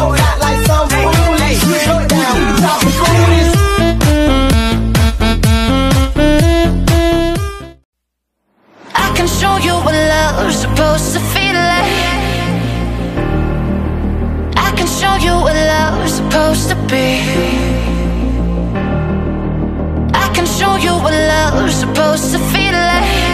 Hold that like some foolish. Shut down, drop the foolish. I can show you what love's supposed to feel like. I can show you what love's supposed to be. I can show you what love's supposed to feel like.